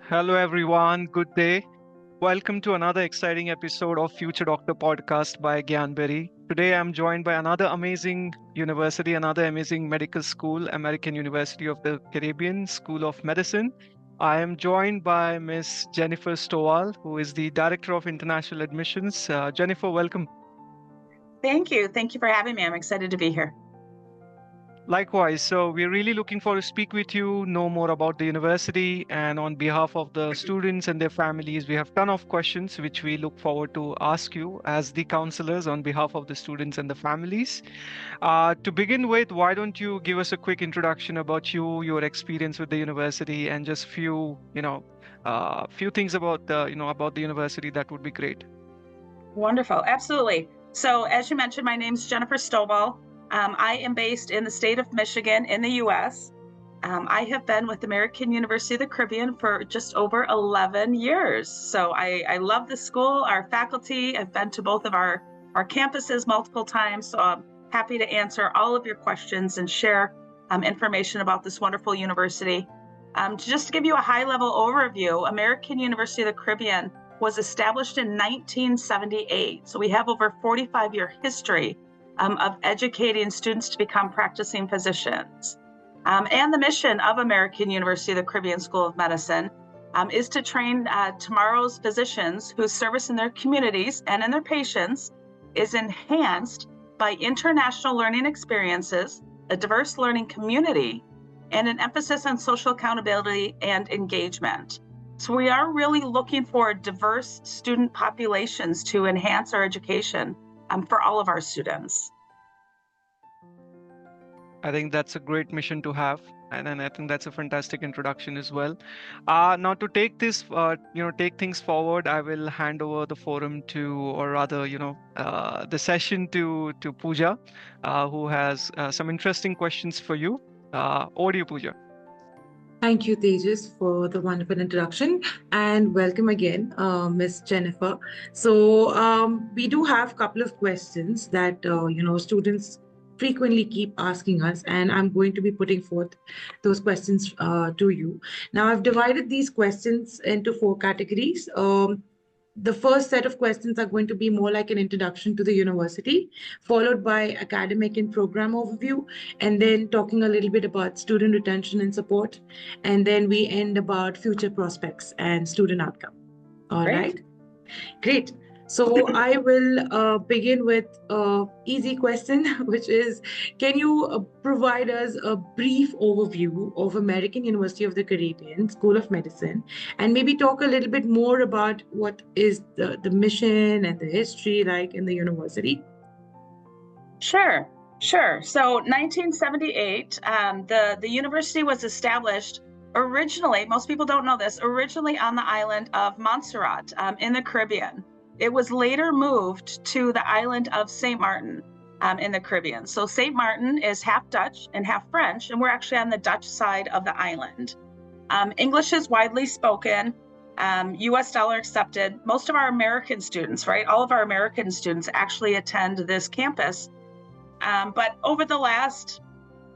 Hello, everyone. Good day. Welcome to another exciting episode of Future Doctor podcast by Gyanberry. Today, I'm joined by another amazing university, another amazing medical school, American University of the Caribbean School of Medicine. I am joined by Miss Jennifer Stowall, who is the Director of International Admissions. Jennifer, welcome. Thank you. Thank you for having me. I'm excited to be here. Likewise, so we're really looking forward to speak with you, know more about the university, and on behalf of the students and their families, we have ton of questions which we look forward to ask you as the counselors on behalf of the students and the families. To begin with, why don't you give us a quick introduction about you, your experience with the university, and just few things about the university. That would be great. Wonderful. Absolutely. So, as you mentioned, my name's Jennifer Stovall. I am based in the state of Michigan in the U.S. I have been with American University of the Caribbean for just over 11 years. So I love the school, our faculty. I've been to both of our campuses multiple times. So I'm happy to answer all of your questions and share information about this wonderful university. Just to give you a high-level overview, American University of the Caribbean was established in 1978. So we have over 45-year history of educating students to become practicing physicians. And the mission of American University of the Caribbean School of Medicine is to train tomorrow's physicians whose service in their communities and in their patients is enhanced by international learning experiences, a diverse learning community, and an emphasis on social accountability and engagement. So we are really looking for diverse student populations to enhance our education for all of our students. I think that's a great mission to have, and I think that's a fantastic introduction as well. Now to take things forward, I will hand over the forum to, or rather, the session to Pooja, who has some interesting questions for you. Over to you, Pooja. Thank you, Tejas, for the wonderful introduction, and welcome again, Miss Jennifer. So we do have a couple of questions that students frequently keep asking us, and I'm going to be putting forth those questions to you. Now, I've divided these questions into four categories. The first set of questions are going to be more like an introduction to the university, followed by academic and program overview, and then talking a little bit about student retention and support, and then we end about future prospects and student outcome. All right. Great. So I will begin with an easy question, which is, can you provide us a brief overview of American University of the Caribbean School of Medicine, and maybe talk a little bit more about what is the mission and the history like in the university? Sure. So 1978, the university was established originally, most people don't know this, originally on the island of Montserrat in the Caribbean. It was later moved to the island of St. Martin in the Caribbean. So St. Martin is half Dutch and half French, and we're actually on the Dutch side of the island. English is widely spoken, US dollar accepted. Most of our American students, right? All of our American students actually attend this campus. But over the last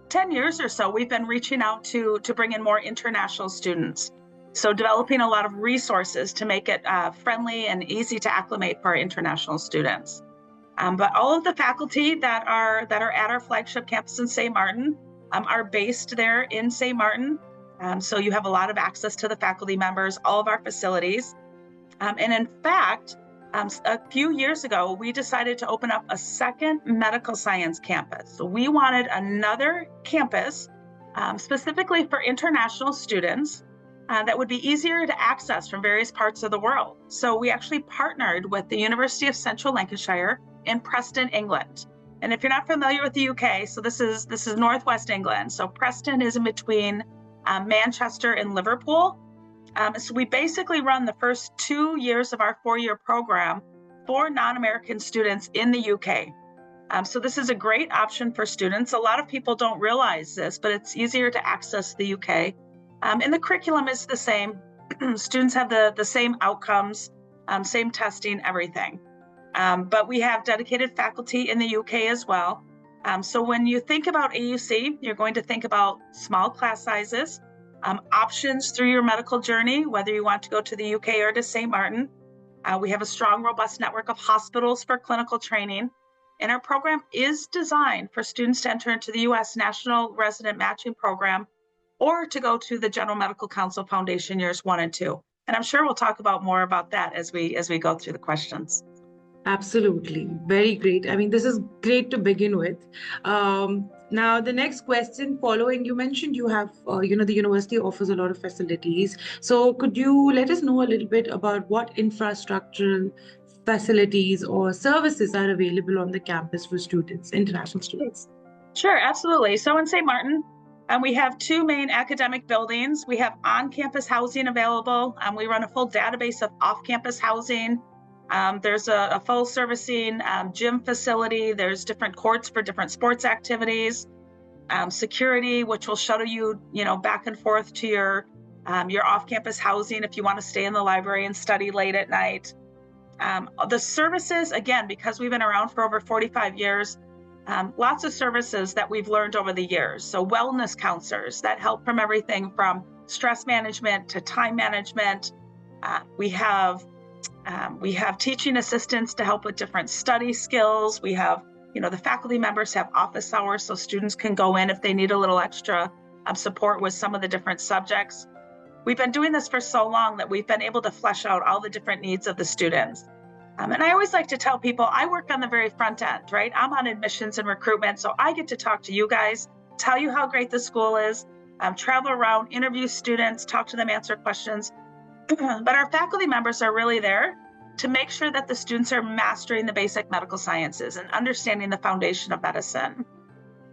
10 years or so, we've been reaching out to bring in more international students. So developing a lot of resources to make it friendly and easy to acclimate for our international students. But all of the faculty that are at our flagship campus in St. Martin are based there in St. Martin. So you have a lot of access to the faculty members, all of our facilities. And in fact, a few years ago, we decided to open up a second medical science campus. So we wanted another campus specifically for international students that would be easier to access from various parts of the world. So we actually partnered with the University of Central Lancashire in Preston, England. And if you're not familiar with the UK, so this is Northwest England. So Preston is in between Manchester and Liverpool. So we basically run the first 2 years of our 4-year program for non-American students in the UK. So this is a great option for students. A lot of people don't realize this, but it's easier to access the UK. And the curriculum is the same. Students have the same outcomes, same testing, everything. But we have dedicated faculty in the UK as well. So when you think about AUC, you're going to think about small class sizes, options through your medical journey, whether you want to go to the UK or to St. Martin. We have a strong, robust network of hospitals for clinical training. And our program is designed for students to enter into the U.S. National Resident Matching Program or to go to the General Medical Council Foundation years 1 and 2. And I'm sure we'll talk about more about that as we go through the questions. Absolutely. Very great. I mean, this is great to begin with. Now, the next question following, you mentioned you have, the university offers a lot of facilities. So could you let us know a little bit about what infrastructural facilities or services are available on the campus for students, international students? Sure, absolutely. So in St. Martin, we have 2 main academic buildings. We have on-campus housing available. We run a full database of off-campus housing. There's a full servicing gym facility. There's different courts for different sports activities. Security, which will shuttle you, back and forth to your off-campus housing if you want to stay in the library and study late at night. The services, again, because we've been around for over 45 years, lots of services that we've learned over the years. So wellness counselors that help from everything from stress management to time management. We have teaching assistants to help with different study skills. We have, the faculty members have office hours so students can go in if they need a little extra support with some of the different subjects. We've been doing this for so long that we've been able to flesh out all the different needs of the students. And I always like to tell people, I work on the very front end, right? I'm on admissions and recruitment, so I get to talk to you guys, tell you how great the school is, travel around, interview students, talk to them, answer questions. But our faculty members are really there to make sure that the students are mastering the basic medical sciences and understanding the foundation of medicine.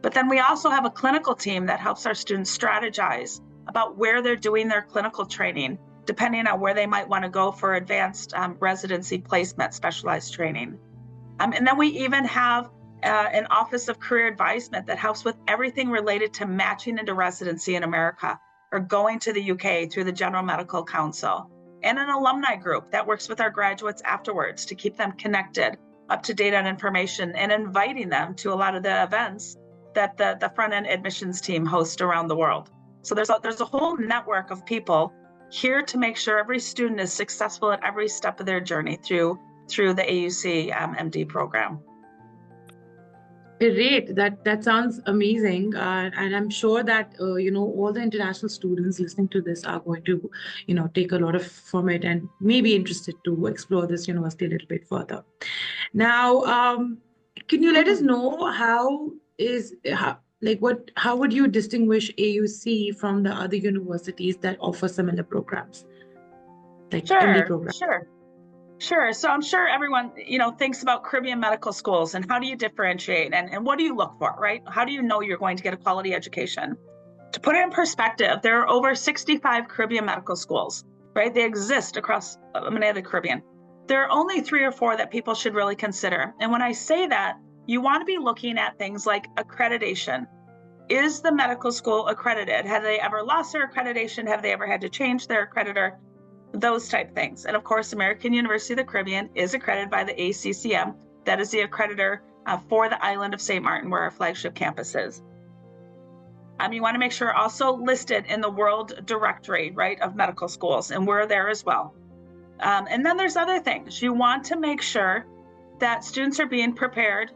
But then we also have a clinical team that helps our students strategize about where they're doing their clinical training, depending on where they might want to go for advanced residency placement, specialized training. And then we even have an Office of Career Advisement that helps with everything related to matching into residency in America or going to the UK through the General Medical Council, and an alumni group that works with our graduates afterwards to keep them connected, up to date on information, and inviting them to a lot of the events that the front-end admissions team hosts around the world. So there's a whole network of people here to make sure every student is successful at every step of their journey through the AUC MD program. Great. That sounds amazing. And I'm sure that, all the international students listening to this are going to, take a lot from it and may be interested to explore this university a little bit further. Now, can you let us know how would you distinguish AUC from the other universities that offer similar programs, like MD programs? Sure. So I'm sure everyone, thinks about Caribbean medical schools and how do you differentiate and what do you look for, right? How do you know you're going to get a quality education? To put it in perspective, there are over 65 Caribbean medical schools, right? They exist across many of the Caribbean. There are only 3 or 4 that people should really consider. And when I say that, you want to be looking at things like accreditation. Is the medical school accredited? Have they ever lost their accreditation? Have they ever had to change their accreditor? Those type things. And of course, American University of the Caribbean is accredited by the ACCM. That is the accreditor for the island of St. Martin, where our flagship campus is. You want to make sure also listed in the World Directory, right, of medical schools, and we're there as well. And then there's other things. You want to make sure that students are being prepared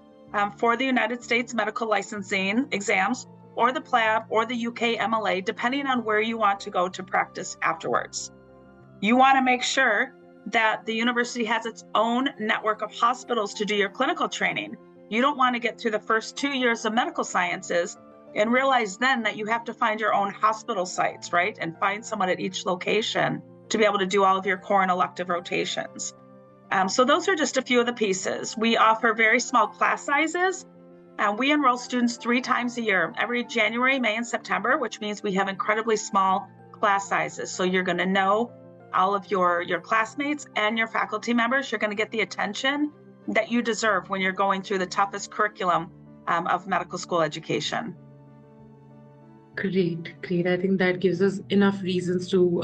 for the United States medical licensing exams, or the PLAB, or the UK MLA, depending on where you want to go to practice afterwards. You want to make sure that the university has its own network of hospitals to do your clinical training. You don't want to get through the first 2 years of medical sciences and realize then that you have to find your own hospital sites, right? And find someone at each location to be able to do all of your core and elective rotations. So those are just a few of the pieces. We offer very small class sizes. We enroll students 3 times a year, every January, May, and September, which means we have incredibly small class sizes. So you're going to know all of your classmates and your faculty members. You're going to get the attention that you deserve when you're going through the toughest curriculum of medical school education. Great, great. I think that gives us enough reasons to,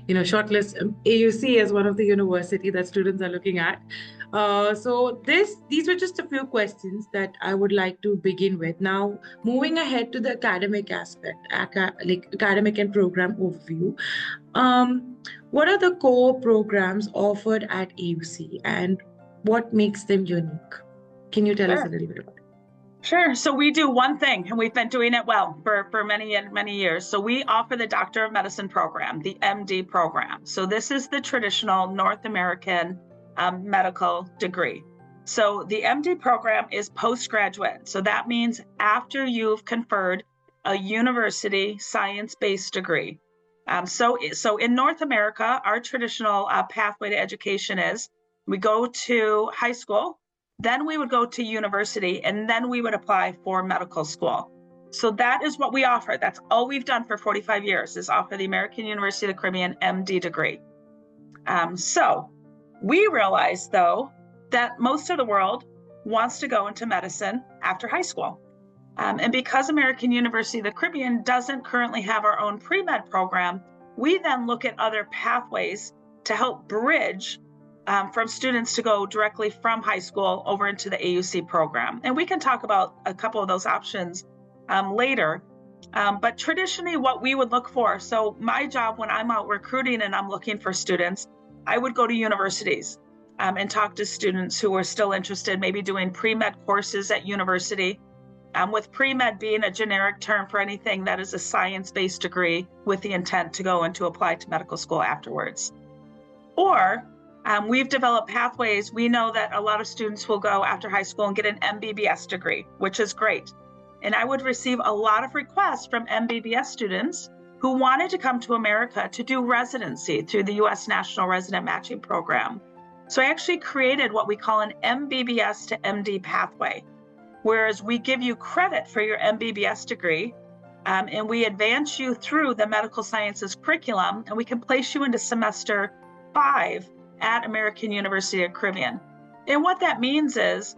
shortlist AUC as one of the university that students are looking at. These were just a few questions that I would like to begin with. Now, moving ahead to the academic aspect, like academic and program overview. Um, what are the core programs offered at AUC, and what makes them unique? Can you tell us a Sure. little bit about it? Sure. So we do one thing, and we've been doing it well for many and many years. So we offer the Doctor of Medicine program, the MD program. So this is the traditional North American medical degree. So the MD program is postgraduate. So that means after you've conferred a university science-based degree. So in North America, our traditional pathway to education is we go to high school, then we would go to university, and then we would apply for medical school. So that is what we offer. That's all we've done for 45 years is offer the American University of the Caribbean MD degree. So we realize, though, that most of the world wants to go into medicine after high school. And because American University of the Caribbean doesn't currently have our own pre-med program, we then look at other pathways to help bridge from students to go directly from high school over into the AUC program. And we can talk about a couple of those options later. But traditionally, what we would look for, so my job when I'm out recruiting and I'm looking for students, I would go to universities and talk to students who are still interested, maybe doing pre-med courses at university, with pre-med being a generic term for anything that is a science-based degree with the intent to go and to apply to medical school afterwards. Or we've developed pathways. We know that a lot of students will go after high school and get an MBBS degree, which is great. And I would receive a lot of requests from MBBS students who wanted to come to America to do residency through the U.S. National Resident Matching Program. So I actually created what we call an MBBS to MD pathway, whereas we give you credit for your MBBS degree, and we advance you through the medical sciences curriculum, and we can place you into semester 5 at American University of the Caribbean. And what that means is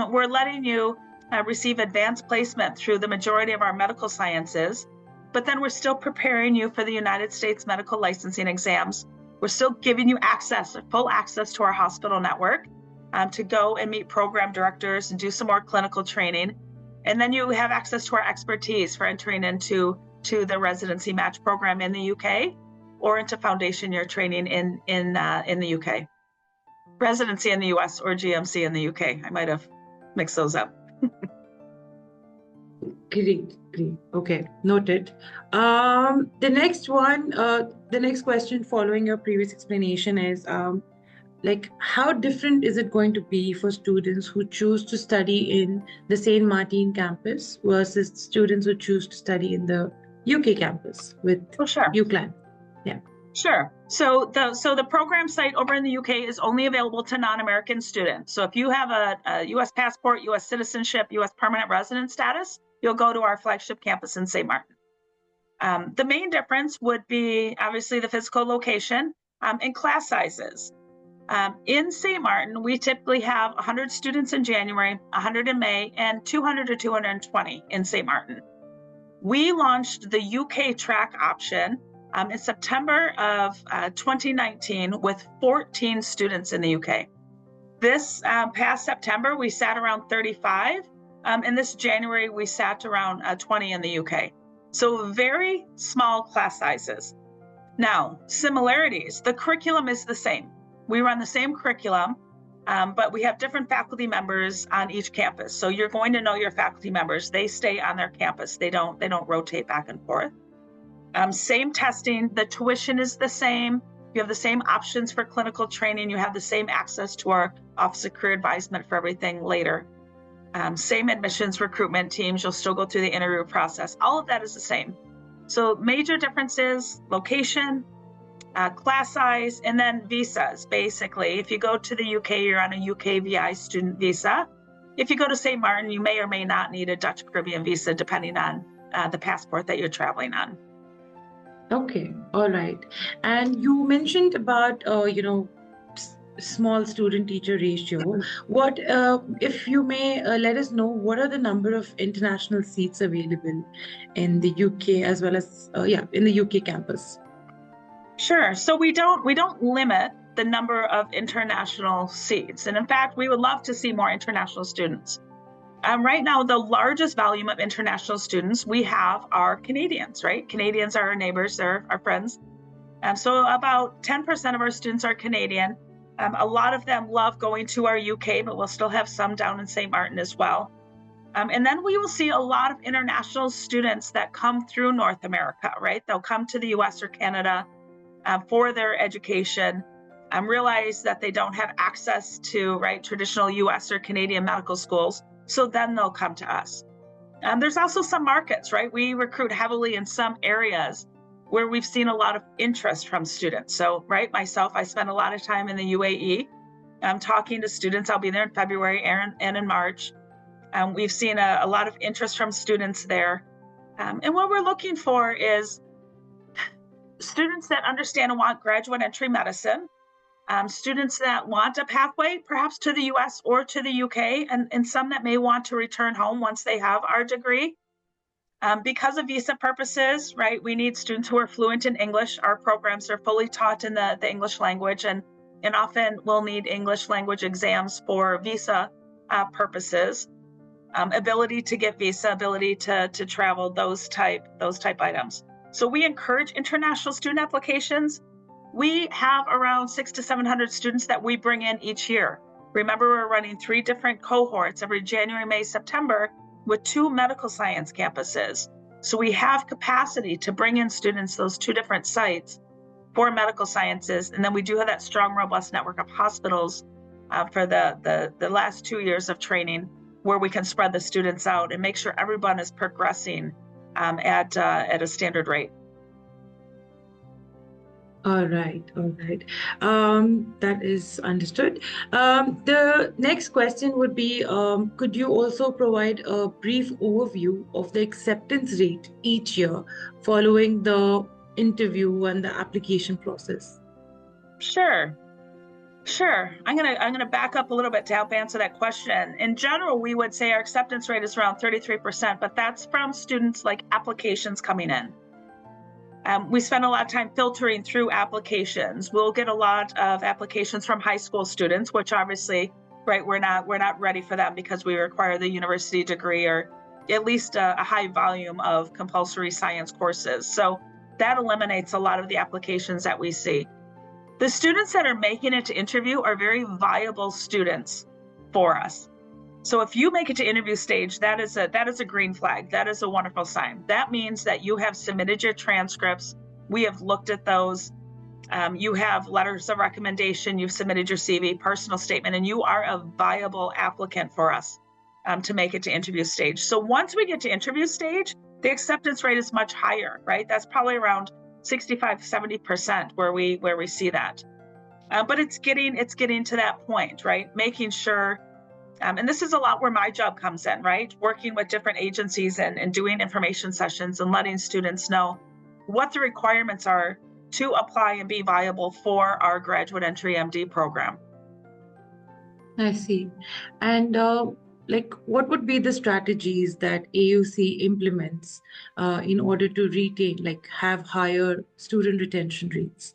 we're letting you receive advanced placement through the majority of our medical sciences, but then we're still preparing you for the United States medical licensing exams. We're still giving you access, full access to our hospital network to go and meet program directors and do some more clinical training. And then you have access to our expertise for entering into the residency match program in the UK or into foundation year training in the UK. Residency in the US or GMC in the UK. I might have mixed those up. Great, great. Okay, noted. The next question following your previous explanation is how different is it going to be for students who choose to study in the St. Martin campus versus students who choose to study in the UK campus with UCLan? Yeah. Sure. So the program site over in the UK is only available to non-American students. So if you have a US passport, US citizenship, US permanent resident status, you'll go to our flagship campus in St. Martin. The main difference would be obviously the physical location and class sizes. In St. Martin, we typically have 100 students in January, 100 in May, and 200 to 220 in St. Martin. We launched the UK track option in September of 2019 with 14 students in the UK. This past September, we sat around 35, and this January, we sat around 20 in the UK. So very small class sizes. Now, similarities, the curriculum is the same. We run the same curriculum, but we have different faculty members on each campus. So you're going to know your faculty members. They stay on their campus. They don't rotate back and forth. Same testing, the tuition is the same. You have the same options for clinical training. You have the same access to our Office of Career Advisement for everything later. Same admissions recruitment teams. You'll still go through the interview process. All of that is the same. So major differences, location, class size, and then visas, basically. If you go to the UK, you're on a UKVI student visa. If you go to St. Martin, you may or may not need a Dutch Caribbean visa, depending on the passport that you're traveling on. Okay, all right. And you mentioned about, small student teacher ratio, what if you may let us know what are the number of international seats available in the UK as well as in the UK campus? Sure. So we don't limit the number of international seats, and in fact, we would love to see more international students. Right now, the largest volume of international students we have are Canadians, right? Canadians are our neighbors, they're our friends. So about 10% of our students are Canadian. A lot of them love going to our UK, but we'll still have some down in St. Martin as well. And then we will see a lot of international students that come through North America, right? They'll come to the US or Canada for their education, realize that they don't have access to, right, traditional US or Canadian medical schools. So then they'll come to us. There's also some markets, right? We recruit heavily in some areas where we've seen a lot of interest from students. So, right, myself, I spend a lot of time in the UAE. I'm talking to students. I'll be there in February and in March. We've seen a lot of interest from students there. And what we're looking for is students that understand and want graduate entry medicine, students that want a pathway perhaps to the US or to the UK, and some that may want to return home once they have our degree. Because of visa purposes, right, we need students who are fluent in English. Our programs are fully taught in the English language, and often we'll need English language exams for visa purposes. Ability to get visa, ability to travel, those type items. So we encourage international student applications. We have around 600 to 700 students that we bring in each year. Remember, we're running 3 different cohorts every January, May, September with 2 medical science campuses. So we have capacity to bring in students, those 2 different sites for medical sciences. And then we do have that strong, robust network of hospitals for the last 2 years of training, where we can spread the students out and make sure everyone is progressing at a standard rate. All right. That is understood. The next question would be, could you also provide a brief overview of the acceptance rate each year following the interview and the application process? Sure. I'm gonna back up a little bit to help answer that question. In general, we would say our acceptance rate is around 33%, but that's from students like applications coming in. We spend a lot of time filtering through applications. We'll get a lot of applications from high school students, which obviously, right, we're not ready for them because we require the university degree or at least a high volume of compulsory science courses. So that eliminates a lot of the applications that we see. The students that are making it to interview are very viable students for us. So if you make it to interview stage, that is a green flag. That is a wonderful sign. That means that you have submitted your transcripts. We have looked at those. You have letters of recommendation. You've submitted your CV, personal statement, and you are a viable applicant for us to make it to interview stage. So once we get to interview stage, the acceptance rate is much higher, right? That's probably around 65, 70% where we see that. But it's getting to that point, right? Making sure. And this is a lot where my job comes in, right? Working with different agencies and doing information sessions and letting students know what the requirements are to apply and be viable for our graduate entry MD program. I see. And what would be the strategies that AUC implements in order to retain, have higher student retention rates?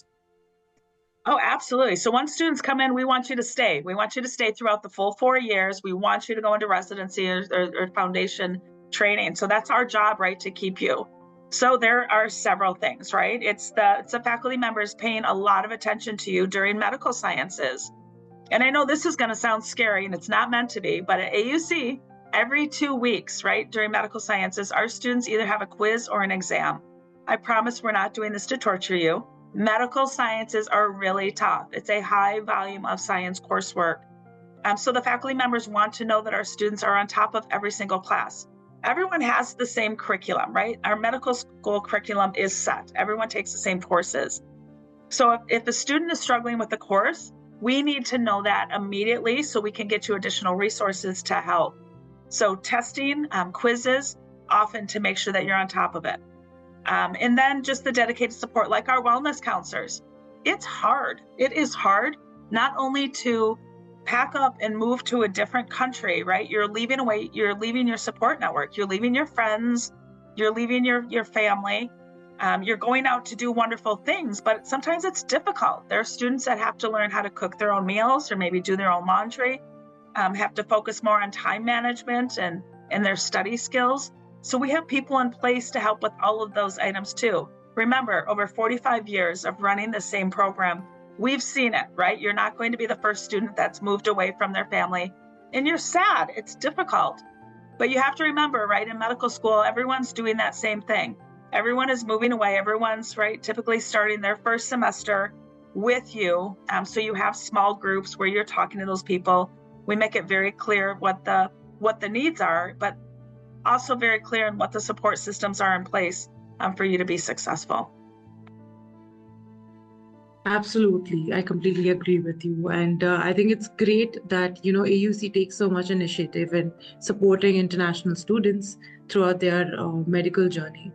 Oh, absolutely. So once students come in, we want you to stay. We want you to stay throughout the full 4 years. We want you to go into residency or foundation training. So that's our job, right, to keep you. So there are several things, right? It's the faculty members paying a lot of attention to you during medical sciences. And I know this is going to sound scary, and it's not meant to be, but at AUC, every 2 weeks, right, during medical sciences, our students either have a quiz or an exam. I promise we're not doing this to torture you. Medical sciences are really tough. It's a high volume of science coursework. So the faculty members want to know that our students are on top of every single class. Everyone has the same curriculum, right? Our medical school curriculum is set. Everyone takes the same courses. So if a student is struggling with the course, we need to know that immediately so we can get you additional resources to help. So testing, quizzes, often to make sure that you're on top of it. And then just the dedicated support, like our wellness counselors. It's hard. It is hard not only to pack up and move to a different country, right? You're leaving your support network, you're leaving your friends, you're leaving your family. You're going out to do wonderful things, but sometimes it's difficult. There are students that have to learn how to cook their own meals or maybe do their own laundry, have to focus more on time management and their study skills. So we have people in place to help with all of those items too. Remember, over 45 years of running the same program, we've seen it, right? You're not going to be the first student that's moved away from their family, and you're sad, it's difficult. But you have to remember, right, in medical school, everyone's doing that same thing. Everyone is moving away, everyone's, right, typically starting their first semester with you. So you have small groups where you're talking to those people. We make it very clear what the needs are, but also very clear in what the support systems are in place for you to be successful. Absolutely. I completely agree with you. And I think it's great that, AUC takes so much initiative in supporting international students throughout their medical journey.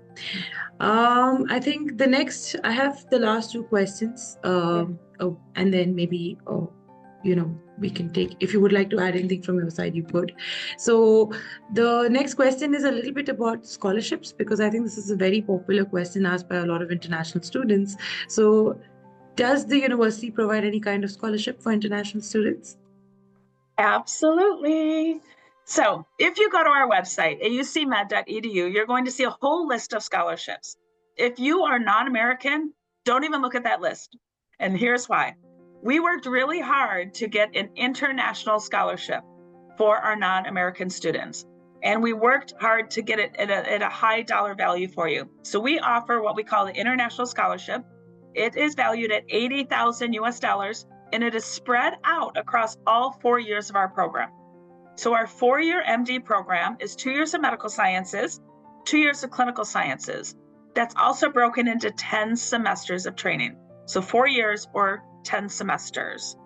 I think I have the last two questions, and then maybe, we can take, if you would like to add anything from your side, you could. So the next question is a little bit about scholarships, because I think this is a very popular question asked by a lot of international students. So does the university provide any kind of scholarship for international students? Absolutely. So if you go to our website, aucmed.edu, you're going to see a whole list of scholarships. If you are non-American, don't even look at that list. And here's why. We worked really hard to get an international scholarship for our non-American students. And we worked hard to get it at a high dollar value for you. So we offer what we call the International Scholarship. It is valued at $80,000 US, and it is spread out across all 4 years of our program. So our 4-year MD program is 2 years of medical sciences, 2 years of clinical sciences. That's also broken into 10 semesters of training. So 4 years or 10 semesters.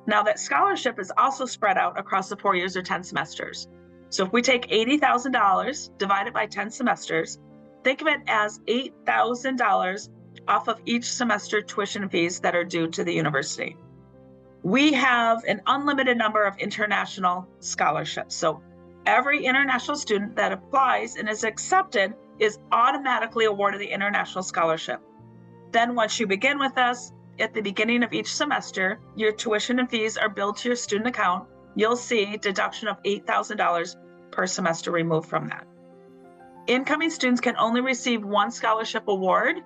Now that scholarship is also spread out across the 4 years or 10 semesters. So if we take $80,000 divided by 10 semesters, think of it as $8,000 off of each semester tuition fees that are due to the university. We have an unlimited number of international scholarships. So every international student that applies and is accepted is automatically awarded the international scholarship. Then once you begin with us, at the beginning of each semester, your tuition and fees are billed to your student account. You'll see deduction of $8,000 per semester removed from that. Incoming students can only receive one scholarship award.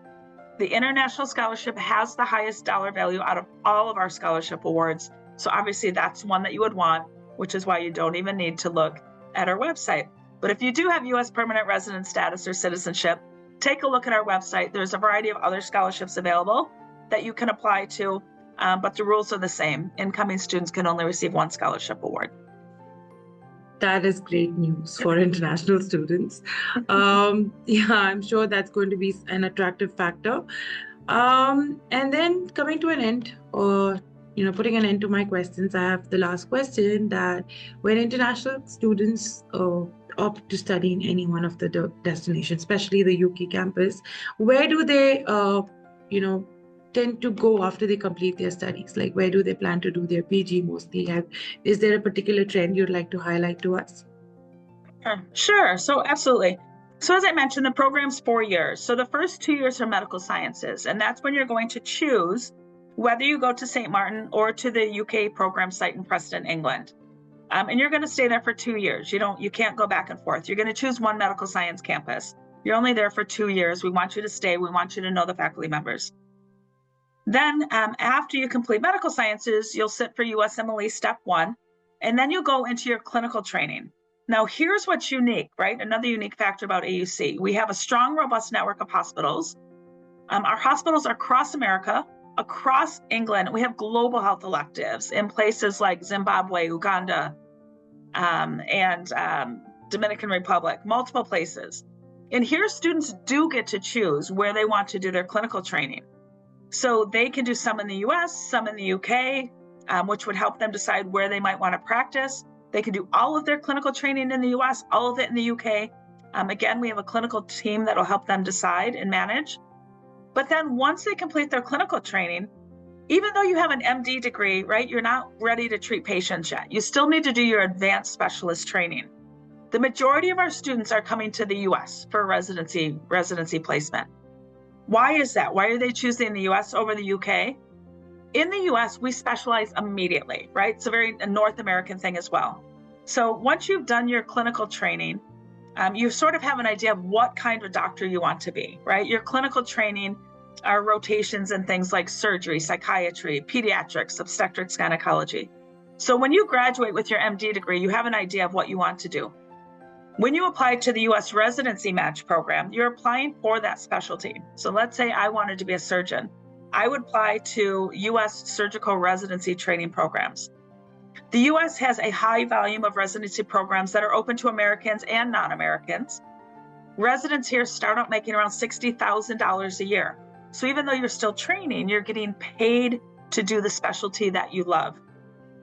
The International Scholarship has the highest dollar value out of all of our scholarship awards. So obviously that's one that you would want, which is why you don't even need to look at our website. But if you do have U.S. permanent resident status or citizenship, take a look at our website. There's a variety of other scholarships available that you can apply to, but the rules are the same. Incoming students can only receive one scholarship award. That is great news for international students. I'm sure that's going to be an attractive factor. And then coming to an end, or putting an end to my questions, I have the last question, that when international students opt to study in any one of the destinations, especially the UK campus, where do they, tend to go after they complete their studies? Like, where do they plan to do their PG mostly? Is there a particular trend you'd like to highlight to us? Sure. So absolutely. So as I mentioned, the program's 4 years. So the first 2 years are medical sciences, and that's when you're going to choose whether you go to St. Martin or to the UK program site in Preston, England. And you're going to stay there for 2 years. You can't go back and forth. You're going to choose one medical science campus. You're only there for 2 years. We want you to stay. We want you to know the faculty members. Then after you complete medical sciences, you'll sit for USMLE Step 1, and then you'll go into your clinical training. Now, here's what's unique, right? Another unique factor about AUC. We have a strong, robust network of hospitals. Our hospitals are across America, across England. We have global health electives in places like Zimbabwe, Uganda, and Dominican Republic, multiple places. And here students do get to choose where they want to do their clinical training. So they can do some in the US, some in the UK, which would help them decide where they might want to practice. They can do all of their clinical training in the US, all of it in the UK. Again, we have a clinical team that will help them decide and manage. But then once they complete their clinical training, Even though you have an MD degree, right, you're not ready to treat patients yet. You still need to do your advanced specialist training. The majority of our students are coming to the US for residency placement. Why is that? Why are they choosing the US over the UK? In the US, we specialize immediately, right? It's a North American thing as well. So once you've done your clinical training, you sort of have an idea of what kind of doctor you want to be, right? Your clinical training are rotations in things like surgery, psychiatry, pediatrics, obstetrics, gynecology. So when you graduate with your MD degree, you have an idea of what you want to do. When you apply to the US Residency Match program, you're applying for that specialty. So let's say I wanted to be a surgeon. I would apply to US surgical residency training programs. The US has a high volume of residency programs that are open to Americans and non-Americans. Residents here start out making around $60,000 a year. So even though you're still training, you're getting paid to do the specialty that you love,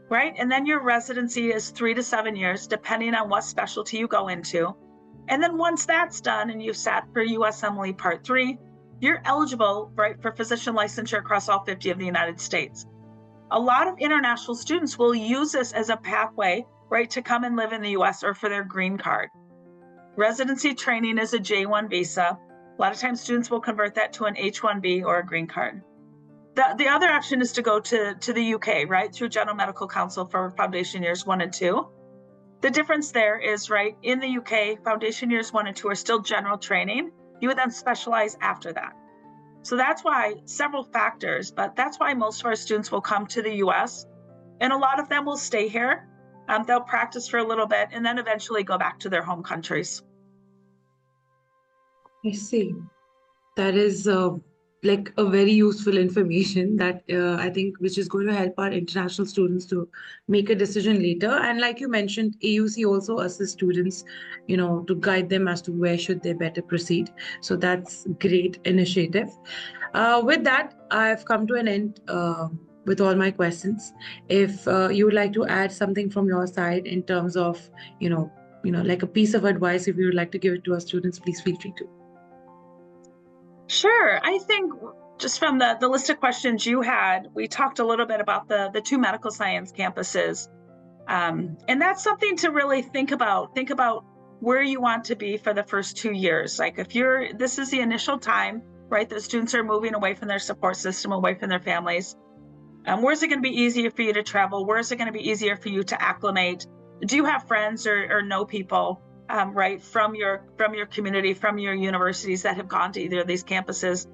right? And then your residency is 3 to 7 years, depending on what specialty you go into. And then once that's done and you've sat for USMLE Part 3, you're eligible, right, for physician licensure across all 50 of the United States. A lot of international students will use this as a pathway, right, to come and live in the US or for their green card. Residency training is a J1 visa. A lot of times students will convert that to an H1B or a green card. The other option is to go to the UK, right, through General Medical Council for foundation years 1 and 2. The difference there is, right, in the UK, foundation years 1 and 2 are still general training. You would then specialize after that. So that's why several factors, but that's why most of our students will come to the US, and a lot of them will stay here. They'll practice for a little bit and then eventually go back to their home countries. I see. That is like a very useful information that I think which is going to help our international students to make a decision later. And like you mentioned, AUC also assists students, to guide them as to where should they better proceed. So that's great initiative. With that, I've come to an end with all my questions. If you would like to add something from your side in terms of, like a piece of advice, if you would like to give it to our students, please feel free to. Sure. I think just from the list of questions you had, we talked a little bit about the 2 medical science campuses. And that's something to really think about. Think about where you want to be for the first 2 years. Like this is the initial time, right? The students are moving away from their support system, away from their families. Where's it going to be easier for you to travel? Where's it going to be easier for you to acclimate? Do you have friends or know people? Right, from your community, from your universities that have gone to either of these campuses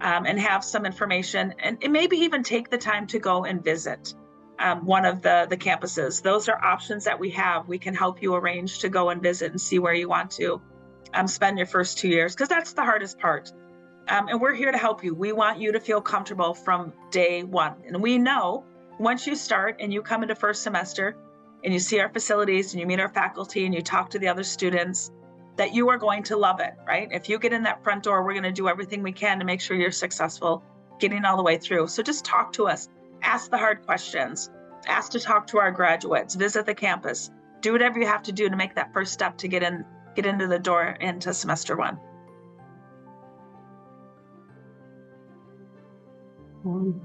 and have some information, and maybe even take the time to go and visit one of the campuses. Those are options that we have. We can help you arrange to go and visit and see where you want to spend your first 2 years, because that's the hardest part. And we're here to help you. We want you to feel comfortable from day one. And we know once you start and you come into first semester, and you see our facilities and you meet our faculty and you talk to the other students, that you are going to love it, right? If you get in that front door, we're going to do everything we can to make sure you're successful getting all the way through. So just talk to us, ask the hard questions, ask to talk to our graduates, visit the campus, do whatever you have to do to make that first step to get into the door into semester 1.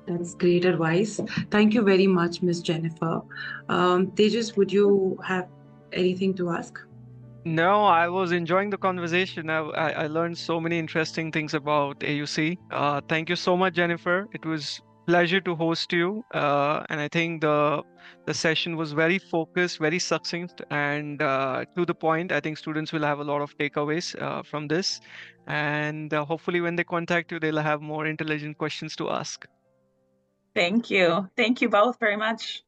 That's great advice. Thank you very much, Ms. Jennifer. Tejas, would you have anything to ask? No, I was enjoying the conversation. I learned so many interesting things about AUC. Thank you so much, Jennifer. It was a pleasure to host you. And I think the session was very focused, very succinct, and to the point. I think students will have a lot of takeaways from this. And hopefully when they contact you, they'll have more intelligent questions to ask. Thank you. Thank you both very much.